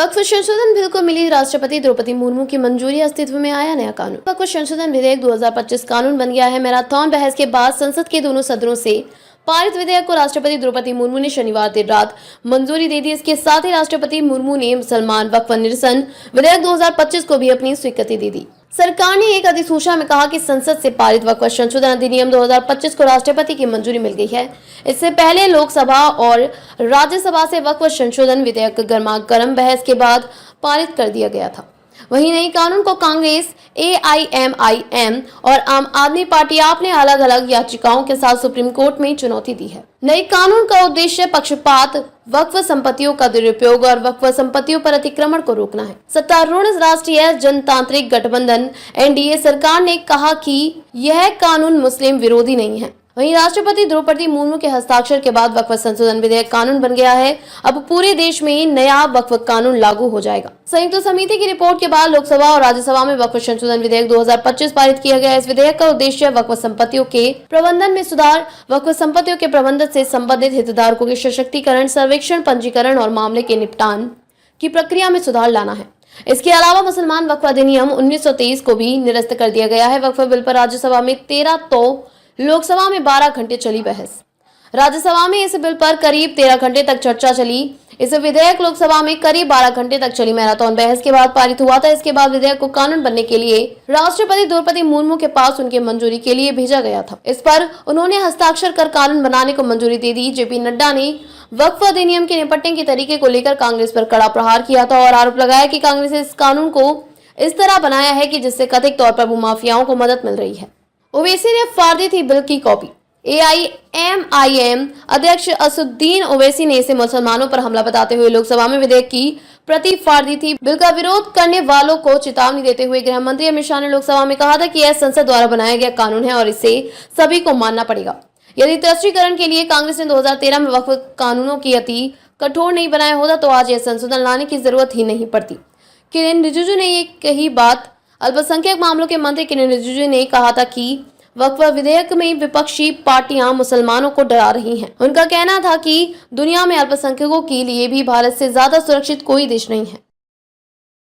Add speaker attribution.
Speaker 1: वक्फ संशोधन बिल को मिली राष्ट्रपति द्रौपदी मुर्मू की मंजूरी, अस्तित्व में आया नया कानून। वक्फ संशोधन विधेयक 2025 कानून बन गया है। मैराथन बहस के बाद संसद के दोनों सदनों से पारित विधेयक को राष्ट्रपति द्रौपदी मुर्मू ने शनिवार देर रात मंजूरी दे दी। इसके साथ ही राष्ट्रपति मुर्मू ने मुसलमान वक्फ निरसन विधेयक 2025 को भी अपनी स्वीकृति दे दी। सरकार ने एक अधिसूचना में कहा कि संसद से पारित वक्फ संशोधन अधिनियम 2025 को राष्ट्रपति की मंजूरी मिल गई है। इससे पहले लोकसभा और राज्यसभा से वक्फ संशोधन विधेयक गर्मागर्म बहस के बाद पारित कर दिया गया था। वहीं नई कानून को कांग्रेस, AIMIM और आम आदमी पार्टी आप ने अलग अलग याचिकाओं के साथ सुप्रीम कोर्ट में चुनौती दी है। नई कानून का उद्देश्य पक्षपात, वक्फ संपत्तियों का दुरुपयोग और वक्फ संपत्तियों पर अतिक्रमण को रोकना है। सत्तारूढ़ राष्ट्रीय जनतांत्रिक गठबंधन NDA सरकार ने कहा कि यह कानून मुस्लिम विरोधी नहीं है। वहीं राष्ट्रपति द्रौपदी मुर्मू के हस्ताक्षर के बाद वक्फ संशोधन विधेयक कानून बन गया है। अब पूरे देश में नया वक्फ कानून लागू हो जाएगा। संयुक्त समिति की रिपोर्ट के बाद लोकसभा और राज्यसभा में वक्फ संशोधन विधेयक 2025 पारित किया गया है। इस विधेयक का उद्देश्य वक्फ संपत्तियों के प्रबंधन में सुधार, वक्फ संपत्तियों के प्रबंधन से संबंधित हितधारकों के सशक्तिकरण, सर्वेक्षण, पंजीकरण और मामले के निपटान की प्रक्रिया में सुधार लाना है। इसके अलावा मुसलमान वक्फ अधिनियम 1923 को भी निरस्त कर दिया गया है। वक्फ बिल पर राज्यसभा में 13 तो लोकसभा में 12 घंटे चली बहस। राज्यसभा में इस बिल पर करीब 13 घंटे तक चर्चा चली। इस विधेयक लोकसभा में करीब 12 घंटे तक चली मैराथन बहस के बाद पारित हुआ था। इसके बाद विधेयक को कानून बनने के लिए राष्ट्रपति द्रौपदी मुर्मू के पास उनके मंजूरी के लिए भेजा गया था। इस पर उन्होंने हस्ताक्षर कर कानून बनाने को मंजूरी दे दी। JP नड्डा ने वक्फ अधिनियम के निपटने के तरीके को लेकर कांग्रेस पर कड़ा प्रहार किया था और आरोप लगाया कि कांग्रेस ने इस कानून को इस तरह बनाया है कि जिससे कथित तौर पर भूमाफियाओं को मदद मिल रही है। ओवैसी ने फाड़ थी बिल की कॉपी। AIMIM अध्यक्ष असुद्दीन ओवैसी ने इसे मुसलमानों पर हमला बताते हुए लोकसभा में विधेयक की प्रति फाड़ दी थी। बिल का विरोध करने वालों को चेतावनी देते हुए गृह मंत्री अमित शाह ने लोकसभा में कहा था कि यह संसद द्वारा बनाया गया कानून है और इसे सभी को मानना पड़ेगा। यदि तुष्टीकरण के लिए कांग्रेस ने 2013 में वक्फ कानूनों की अति कठोर नहीं बनाया होता तो आज यह संशोधन लाने की जरूरत ही नहीं पड़ती। किरेन रिजिजू ने ये कही बात। अल्पसंख्यक मामलों के मंत्री किरेन रिजिजू ने कहा था कि वक्फ विधेयक में विपक्षी पार्टियां मुसलमानों को डरा रही हैं। उनका कहना था कि दुनिया में अल्पसंख्यकों के लिए भी भारत से ज्यादा सुरक्षित कोई देश नहीं है।